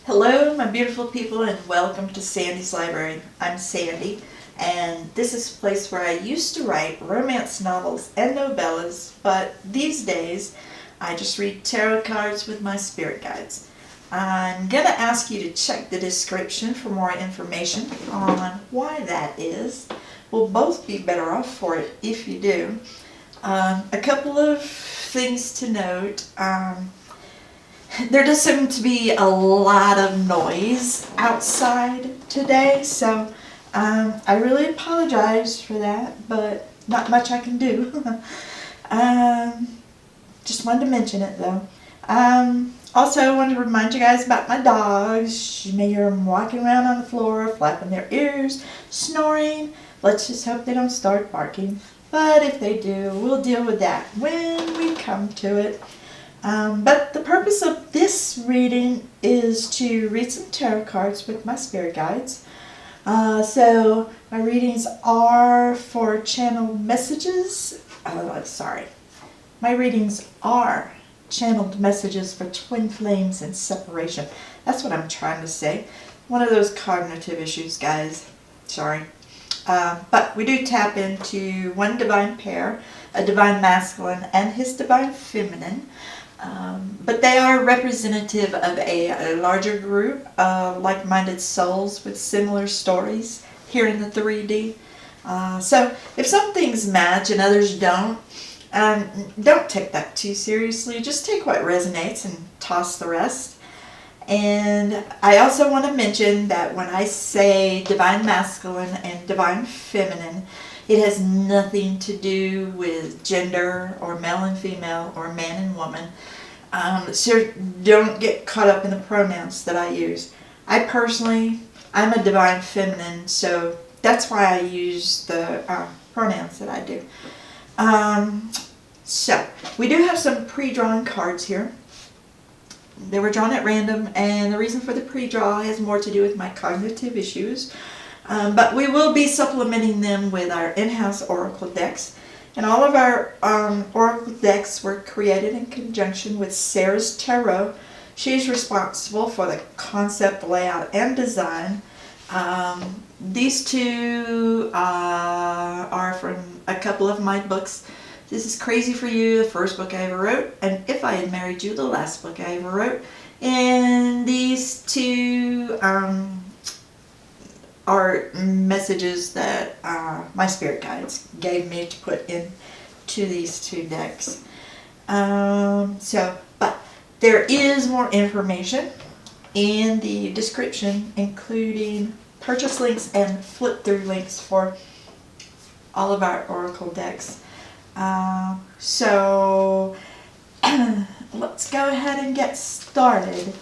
Hello, my beautiful people, and welcome to Sandy's Library. I'm Sandy, and this is a place where I used to write romance novels and novellas, but these days I just read tarot cards with my spirit guides. I'm going to ask you to check the description for more information on why that is. We'll both be better off for it if you do. A couple of things to note. There does seem to be a lot of noise outside today, so I really apologize for that, but not much I can do. Just wanted to mention it though. Also, I wanted to remind you guys about my dogs. You may hear them walking around on the floor, flapping their ears, snoring. Let's just hope they don't start barking. But if they do, we'll deal with that when we come to it. But the purpose of this reading is to read some tarot cards with my spirit guides. So my readings are for channeled messages. My readings are channeled messages for twin flames and separation. That's what I'm trying to say. One of those cognitive issues, guys. Sorry. But we do tap into one divine pair, a divine masculine and his divine feminine. But they are representative of a larger group of like-minded souls with similar stories here in the 3D. So if some things match and others don't take that too seriously. Just take what resonates and toss the rest. And I also want to mention that when I say divine masculine and divine feminine, it has nothing to do with gender or male and female or man and woman. So don't get caught up in the pronouns that I use. I'm a divine feminine, so that's why I use the pronouns that I do. So we do have some pre-drawn cards here. They were drawn at random, and the reason for the pre-draw has more to do with my cognitive issues. But we will be supplementing them with our in-house oracle decks. And all of our oracle decks were created in conjunction with Sarah's Tarot. She's responsible for the concept, layout, and design. These two are from a couple of my books. This is Crazy for You, the first book I ever wrote, and If I Had Married You, the last book I ever wrote. And these two are messages that my spirit guides gave me to put into these two decks. But there is more information in the description, including purchase links and flip-through links for all of our oracle decks. So let's go ahead and get started.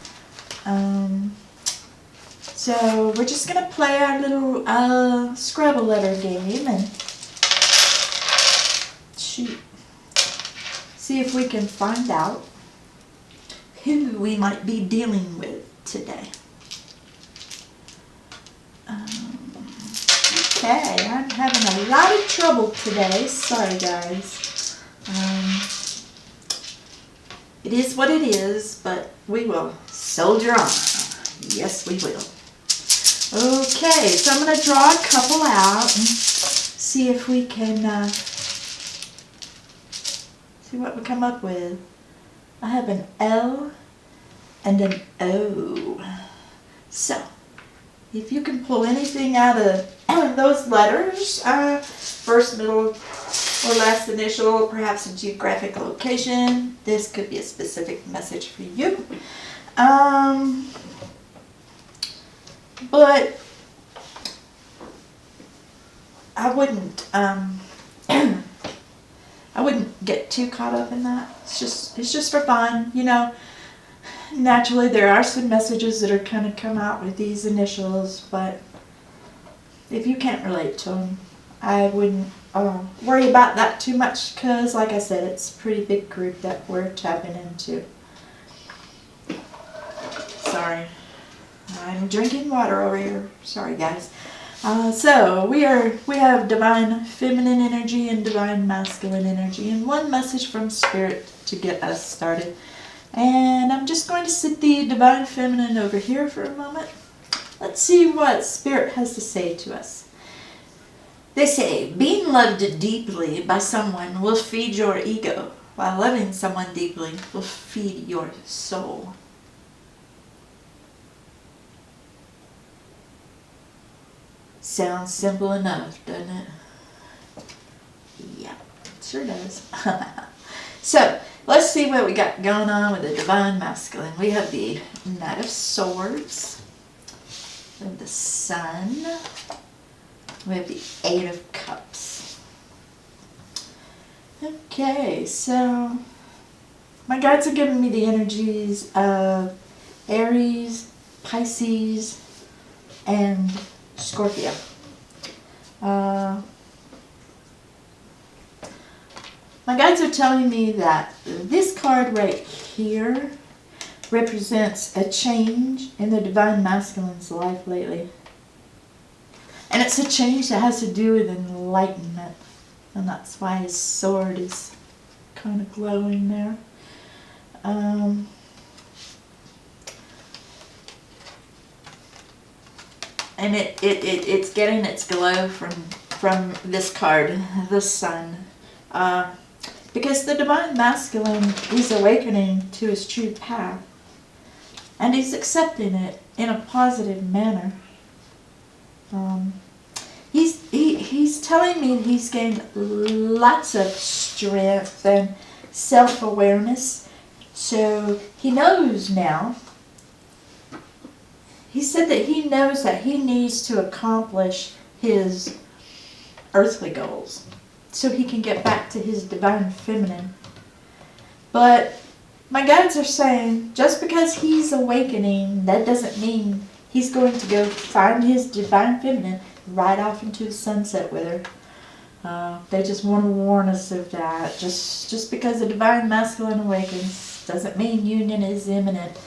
So we're just going to play our little Scrabble letter game and see if we can find out who we might be dealing with today. Okay, I'm having a lot of trouble today. Sorry, guys. It is what it is, but we will soldier on. Yes, we will. Okay, so I'm going to draw a couple out and see if we can see what we come up with. I have an L and an O. So, if you can pull anything out of those letters, first, middle, or last initial, perhaps a geographic location, this could be a specific message for you. But I wouldn't get too caught up in that. It's just for fun, you know. Naturally, there are some messages that are kind of come out with these initials, but if you can't relate to them, I wouldn't worry about that too much, because, like I said, it's a pretty big group that we're tapping into. Sorry. I'm drinking water over here. Sorry, guys. So we have divine feminine energy and divine masculine energy, and one message from spirit to get us started. And I'm just going to sit the Divine Feminine over here for a moment. Let's see what Spirit has to say to us. They say, being loved deeply by someone will feed your ego, while loving someone deeply will feed your soul. Sounds simple enough, doesn't it? Yeah, sure does. So, let's see what we got going on with the Divine Masculine. We have the Knight of Swords. We have the Sun. We have the Eight of Cups. Okay, so my guides are giving me the energies of Aries, Pisces, and Scorpio. My guides are telling me that this card right here represents a change in the Divine Masculine's life lately. And it's a change that has to do with enlightenment. And that's why his sword is kind of glowing there. And it's getting its glow from this card, the Sun. Because the Divine Masculine is awakening to his true path. And he's accepting it in a positive manner. He's telling me that he's gained lots of strength and self-awareness. So he knows now. He said that he knows that he needs to accomplish his earthly goals so he can get back to his Divine Feminine. But my guides are saying just because he's awakening, that doesn't mean he's going to go find his Divine Feminine right off into the sunset with her. They just want to warn us of that. Just because the Divine Masculine awakens doesn't mean union is imminent.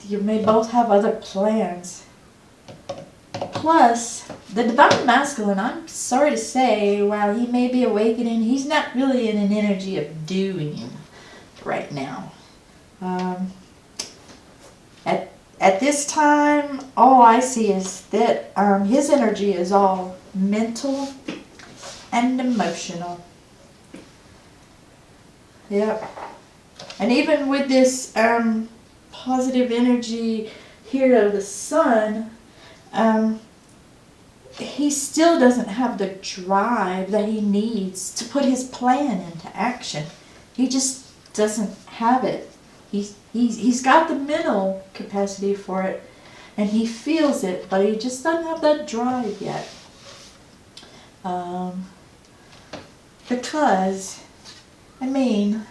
You may both have other plans. Plus, the Divine Masculine, I'm sorry to say, while he may be awakening, he's not really in an energy of doing right now. At this time, all I see is that his energy is all mental and emotional. Yep. And even with this positive energy here of the Sun, he still doesn't have the drive that he needs to put his plan into action. He just doesn't have it. He's got the mental capacity for it, and he feels it, but he just doesn't have that drive yet. Because, I mean,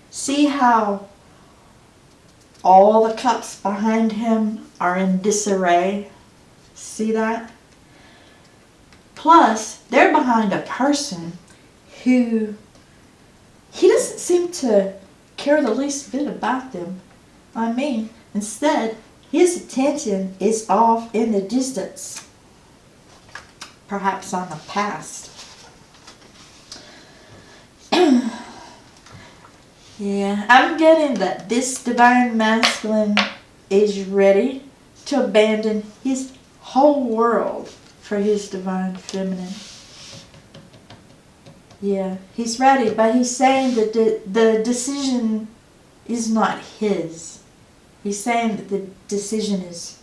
see how all the cups behind him are in disarray? See that? Plus, they're behind a person who he doesn't seem to care the least bit about them. I mean, instead, his attention is off in the distance, perhaps on the past. Yeah, I'm getting that this Divine Masculine is ready to abandon his whole world for his Divine Feminine. Yeah, he's ready, but he's saying that the decision is not his. He's saying that the decision is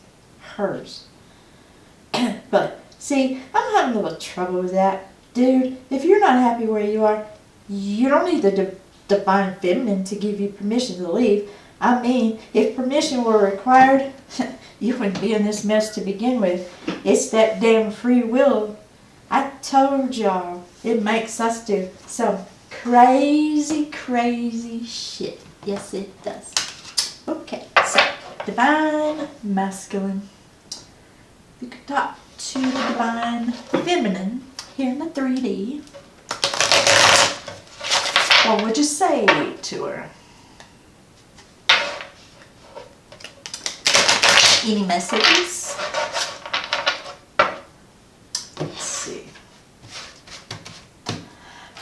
hers. But, see, I'm having a little trouble with that. Dude, if you're not happy where you are, you don't need the Divine Feminine to give you permission to leave. I mean, if permission were required, you wouldn't be in this mess to begin with. It's that damn free will. I told y'all, it makes us do some crazy, crazy shit. Yes, it does. Okay, so, Divine Masculine. You could talk to the Divine Feminine here in the 3D. What would you say to her? Any messages? Let's see.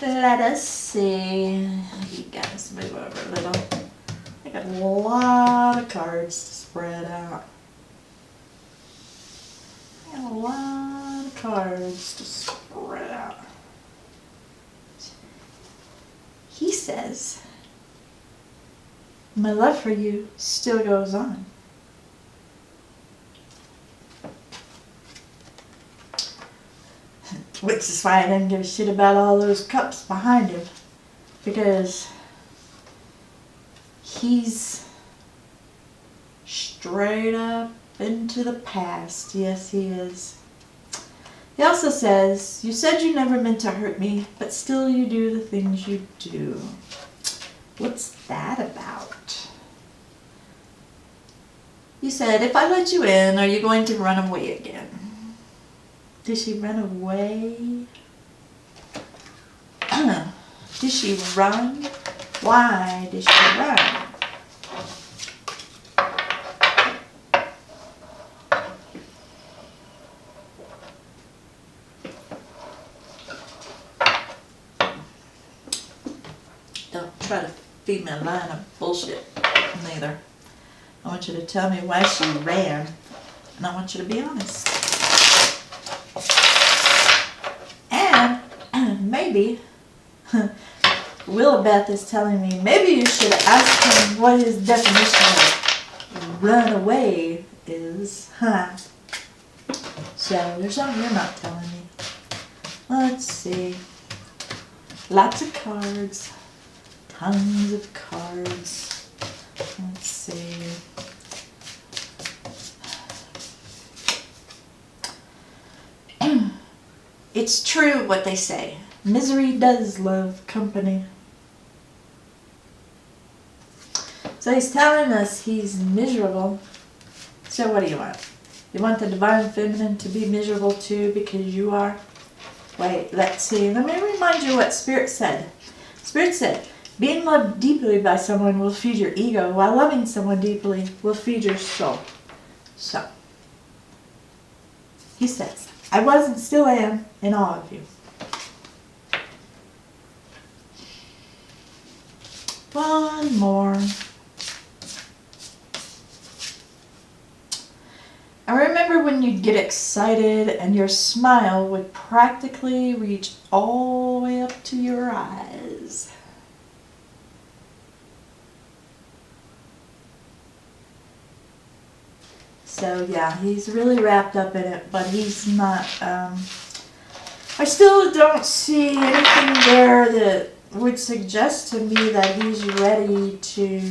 Let us see. You guys move over a little. I got a lot of cards to spread out. I got a lot of cards to spread out. He says, my love for you still goes on. Which is why I didn't give a shit about all those cups behind him. Because he's straight up into the past. Yes, he is. He also says, you said you never meant to hurt me, but still you do the things you do. What's that about? You said, if I let you in, are you going to run away again? Did she run away? Did she run? Why did she run? Don't try to feed me a line of bullshit, neither. I want you to tell me why she ran, and I want you to be honest. And maybe Willabeth is telling me maybe you should ask him what his definition of run away is. Huh? So there's something you're not telling me. Let's see. Lots of cards. Tons of cards. Let's see. It's true what they say. Misery does love company. So he's telling us he's miserable. So what do you want? You want the divine feminine to be miserable too because you are? Wait, let's see. Let me remind you what Spirit said. Spirit said, being loved deeply by someone will feed your ego, while loving someone deeply will feed your soul. So, he says, I was and still am in awe of you. One more. I remember when you'd get excited and your smile would practically reach all the way up to your eyes. So yeah, he's really wrapped up in it, but he's not, I still don't see anything there that would suggest to me that he's ready to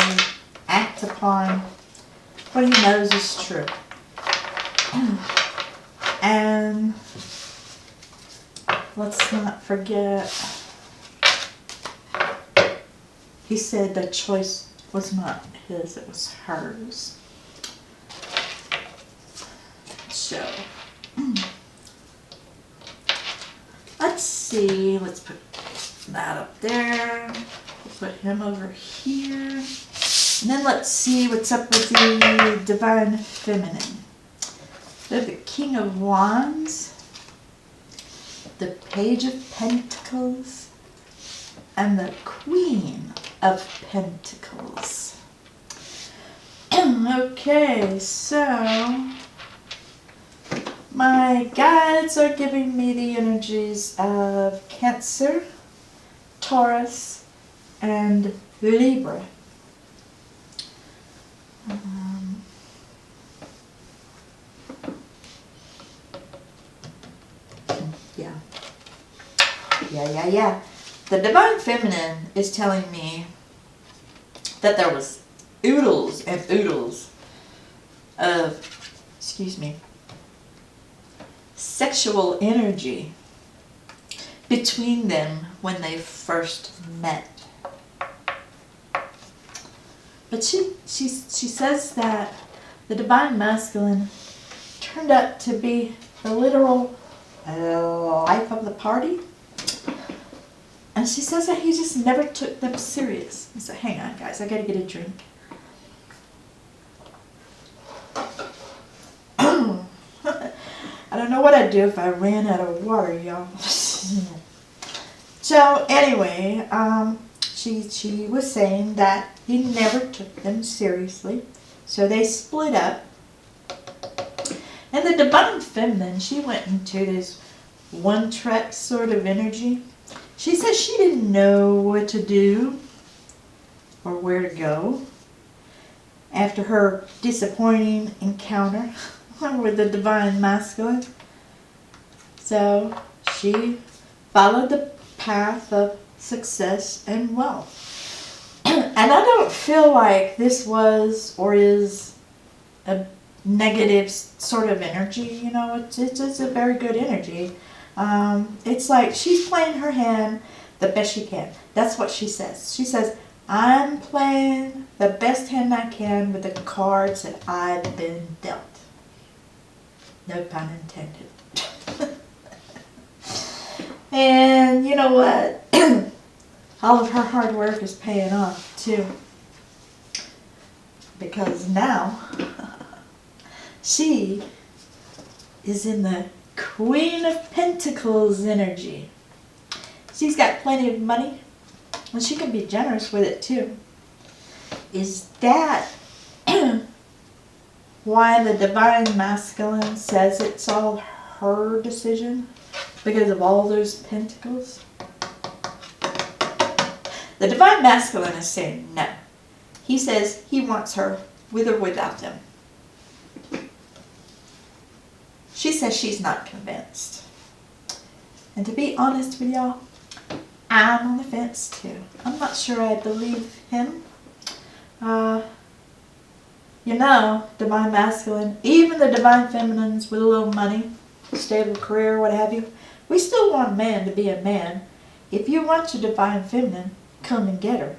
act upon what he knows is true. And let's not forget, he said the choice was not his, it was hers. So, let's see, let's put that up there, we'll put him over here, and then let's see what's up with the Divine Feminine. We have the King of Wands, the Page of Pentacles, and the Queen of Pentacles. Okay, so my guides are giving me the energies of Cancer, Taurus, and Libra. Yeah. The Divine Feminine is telling me that there was oodles and oodles of, sexual energy between them when they first met. But she says that the Divine Masculine turned out to be the literal life of the party. And she says that he just never took them serious. I said, hang on guys, I gotta get a drink. I don't know what I'd do if I ran out of water, y'all. So anyway, she was saying that he never took them seriously. So they split up. And the divine feminine, she went into this one-track sort of energy. She said she didn't know what to do or where to go after her disappointing encounter with the divine masculine. So she followed the path of success and wealth. And I don't feel like this was or is a negative sort of energy. You know, it's a very good energy. It's like she's playing her hand the best she can. That's what she says. She says, I'm playing the best hand I can with the cards that I've been dealt. No pun intended. And you know what? All of her hard work is paying off too. Because now she is in the Queen of Pentacles energy. She's got plenty of money, and she can be generous with it too. Is that why the divine masculine says it's all her decision? Because of all those pentacles? The divine masculine is saying no. He says he wants her with or without them. She says she's not convinced. And to be honest with y'all, I'm on the fence too. I'm not sure I believe him. You know, divine masculine, even the divine feminines with a little money, stable career, what have you, we still want a man to be a man. If you want your divine feminine, come and get her,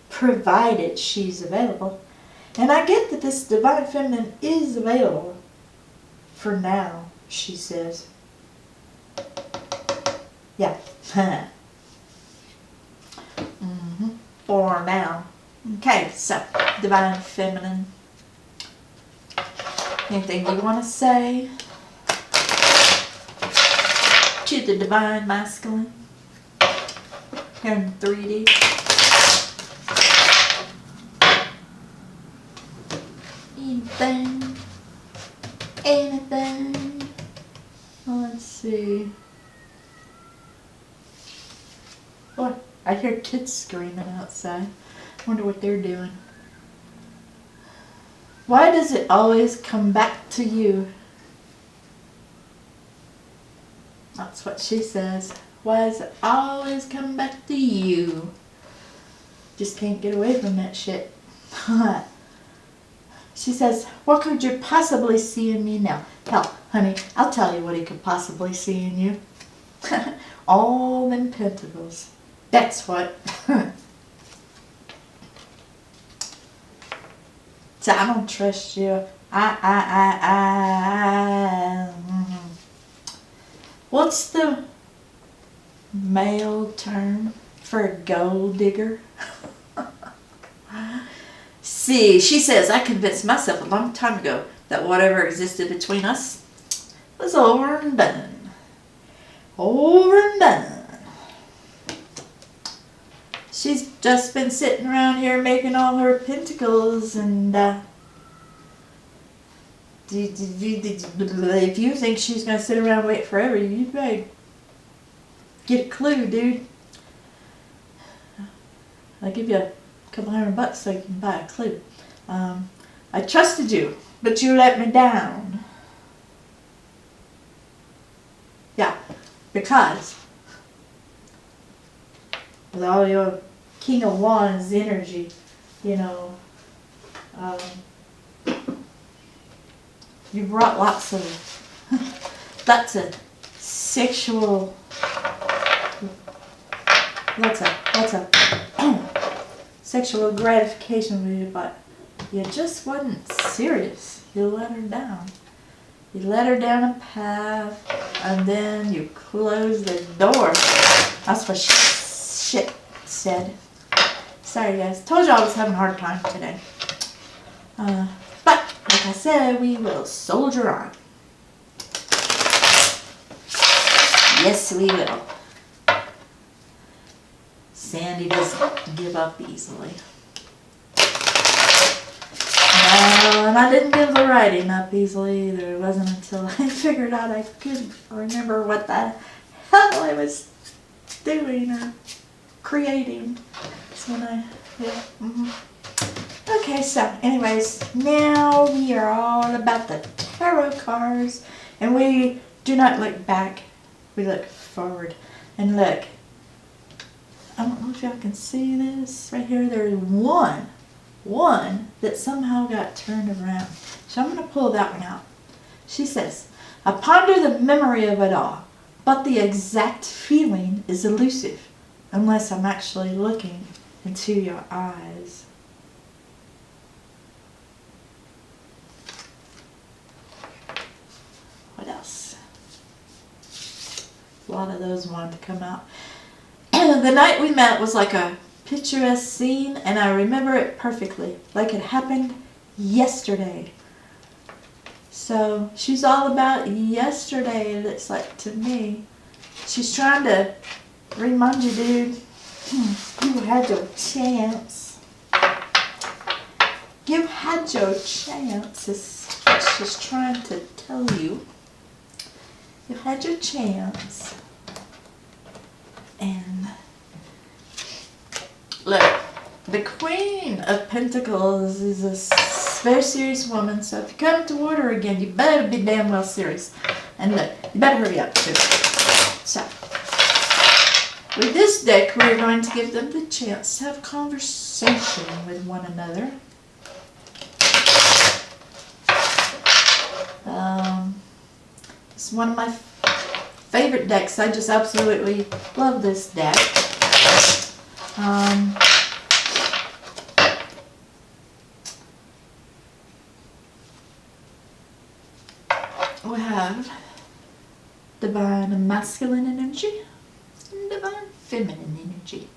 provided she's available. And I get that this divine feminine is available for now, she says. Yeah. For now. Okay, so divine feminine. Anything you want to say to the divine masculine here in 3D? Anything? Anything? Let's see. Oh, I hear kids screaming outside. Wonder what they're doing. Why does it always come back to you? That's what she says. Why does it always come back to you? Just can't get away from that shit. She says, what could you possibly see in me now? Hell, honey, I'll tell you what he could possibly see in you. All them pentacles. That's what. So I don't trust you. What's the male term for a gold digger? See, she says, I convinced myself a long time ago that whatever existed between us was over and done. Over and done. She's just been sitting around here making all her pentacles, and if you think she's going to sit around and wait forever, you better get a clue, dude. I'll give you a couple $100 so you can buy a clue. I trusted you, but you let me down. Yeah, because with all your King of Wands energy, you know, you brought lots of sexual, lots of sexual gratification with you, but you just wasn't serious. You let her down. You let her down a path, and then you closed the door. That's what shit said. Sorry guys, told you I was having a hard time today. But, like I said, we will soldier on. Yes, we will. Sandy doesn't give up easily. No, and I didn't give the writing up easily either. It wasn't until I figured out I couldn't remember what the hell I was doing or creating. That's when I, Okay, so anyways, now we are all about the tarot cards, and we do not look back, we look forward. And look, I don't know if y'all can see this right here. There's one that somehow got turned around. So I'm going to pull that one out. She says, I ponder the memory of it all, but the exact feeling is elusive unless I'm actually looking into your eyes. What else? A lot of those wanted to come out. The night we met was like a picturesque scene, and I remember it perfectly, like it happened yesterday. So she's all about yesterday, it looks like to me. She's trying to remind you, dude, you had your chance. You had your chance, is what she's trying to tell you. You had your chance. And look, the Queen of Pentacles is a very serious woman, so if you come toward her again, you better be damn well serious. And look, you better hurry up too. So, with this deck, we're going to give them the chance to have conversation with one another. It's one of my favorite decks. I just absolutely love this deck. We have divine masculine energy and divine feminine energy.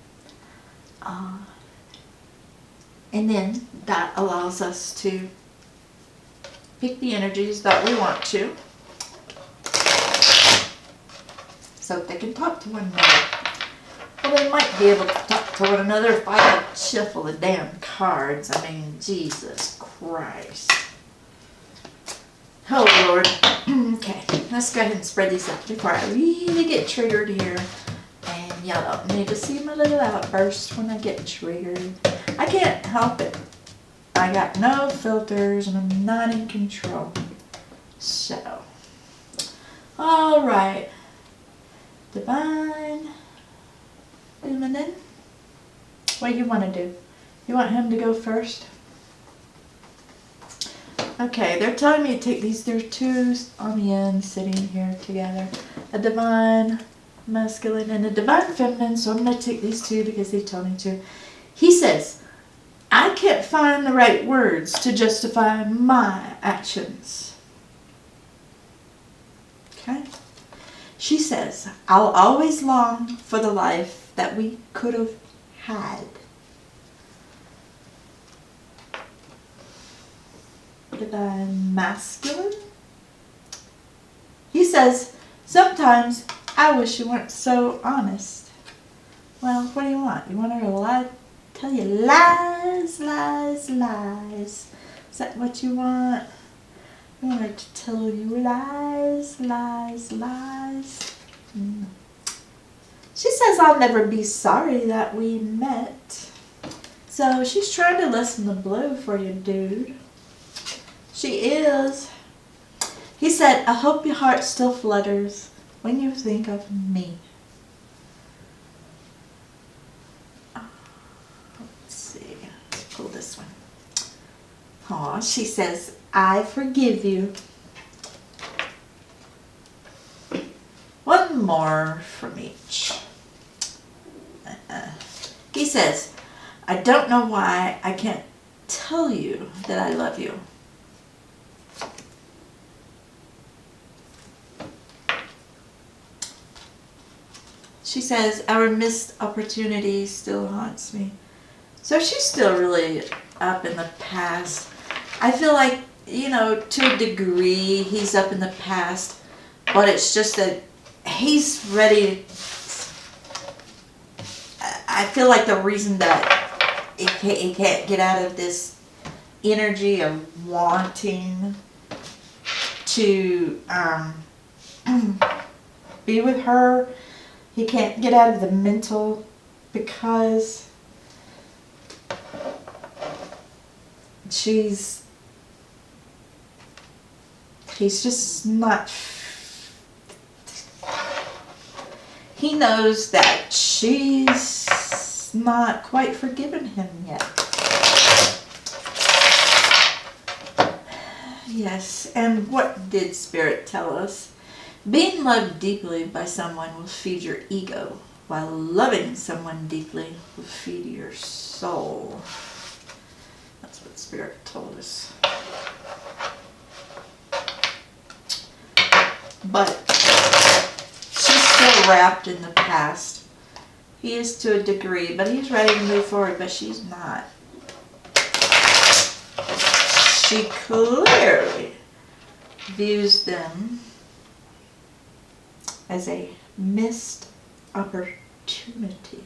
And then that allows us to pick the energies that we want to, so they can talk to one another. Well, they might be able to talk to one another if I could shuffle the damn cards. I mean, Jesus Christ. Oh, Lord. Okay, let's go ahead and spread these out before I really get triggered here. And y'all don't need to see my little outburst when I get triggered. I can't help it. I got no filters and I'm not in control. So, alright. Divine Feminine. What do you want to do? You want him to go first? Okay, they're telling me to take these. There are two on the end sitting here together. A divine masculine and a divine feminine. So I'm going to take these two because they told me to. He says, I can't find the right words to justify my actions. Okay? She says, I'll always long for the life that we could have had. Divine masculine. He says, sometimes I wish you weren't so honest. Well, what do you want? You want her to lie? Tell you lies, lies, lies. Is that what you want? You want her to tell you lies, lies, lies. She says I'll never be sorry that we met. So she's trying to lessen the blow for you, dude. She is. He said, I hope your heart still flutters when you think of me. Let's see. Let's pull this one. Aw, she says, I forgive you. One more from each. He says, I don't know why I can't tell you that I love you. She says, our missed opportunity still haunts me. So she's still really up in the past. I feel like, you know, to a degree, he's up in the past. But it's just that he's ready. I feel like the reason that it can't get out of this energy of wanting to be with her, he can't get out of the mental because he's just not, he knows that she's not quite forgiven him yet. Yes, and what did Spirit tell us? Being loved deeply by someone will feed your ego, while loving someone deeply will feed your soul. That's what Spirit told us. But she's still wrapped in the past. He is to a degree, but he's ready to move forward, but she's not. She clearly views them as a missed opportunity.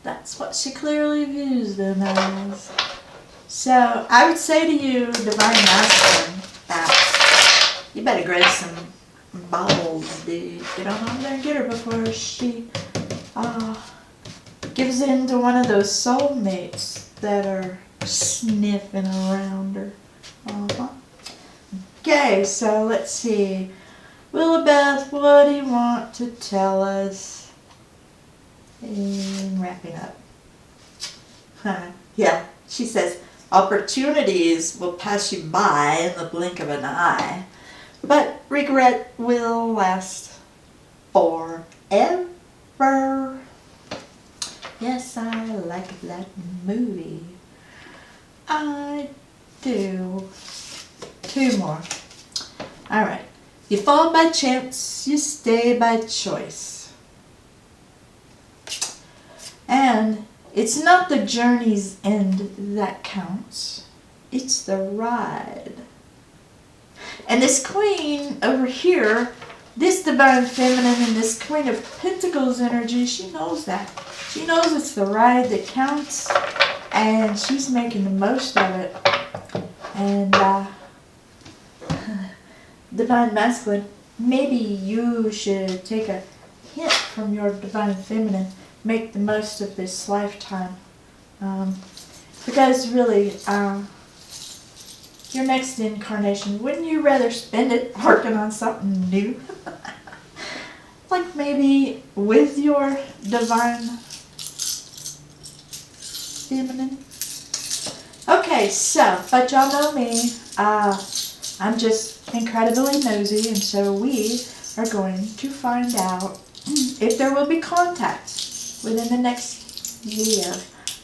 That's what she clearly views them as. So I would say to you, Divine Masculine, that you better grab some balls, dude. Get on over there and get her before she gives in to one of those soulmates that are sniffing around her. Okay, so let's see. Willabeth, what do you want to tell us in wrapping up? Yeah, she says, opportunities will pass you by in the blink of an eye, but regret will last forever. Yes, I like that movie. I do. 2 more. Alright. You fall by chance, you stay by choice. And it's not the journey's end that counts. It's the ride. And this queen over here, this Divine Feminine and this Queen of Pentacles energy, she knows that. She knows it's the ride that counts. And she's making the most of it. And Divine Masculine, maybe you should take a hint from your Divine Feminine. Make the most of this lifetime. Because really, your next incarnation, wouldn't you rather spend it working on something new? Like maybe with your Divine Feminine. Okay, so, but y'all know me. I'm just incredibly nosy, and so we are going to find out if there will be contact within the next year.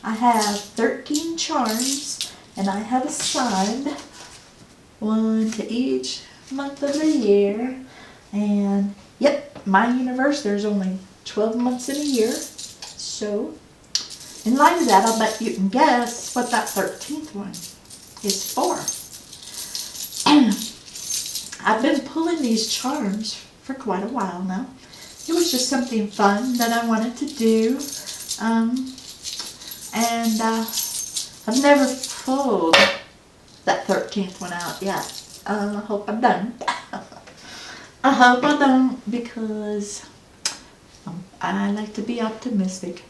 I have 13 charms, and I have assigned 1 to each month of the year. And yep, my universe, there's only 12 months in a year. So, in light of that, I'll bet you can guess what that 13th one is for. I've been pulling these charms for quite a while now. It was just something fun that I wanted to do. And I've never pulled that 13th one out yet. I hope I'm done. I hope I don't, because I like to be optimistic.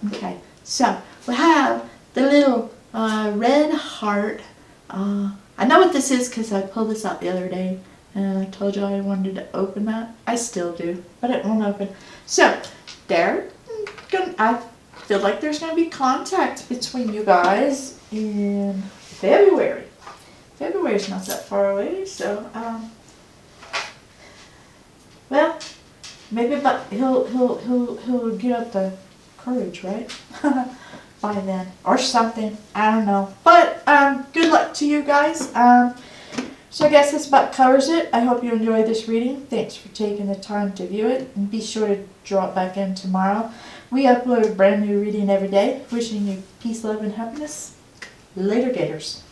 Okay, so we have the little red heart. I know what this is because I pulled this out the other day. And I told you I wanted to open that. I still do, but it won't open. So, I feel like there's going to be contact between you guys in February. February's not that far away, so, well, maybe, but he'll get up the courage, right? By then, or something. I don't know. But, good luck to you guys. So I guess this about covers it. I hope you enjoyed this reading. Thanks for taking the time to view it. And be sure to drop back in tomorrow. We upload a brand new reading every day. Wishing you peace, love, and happiness. Later, Gators.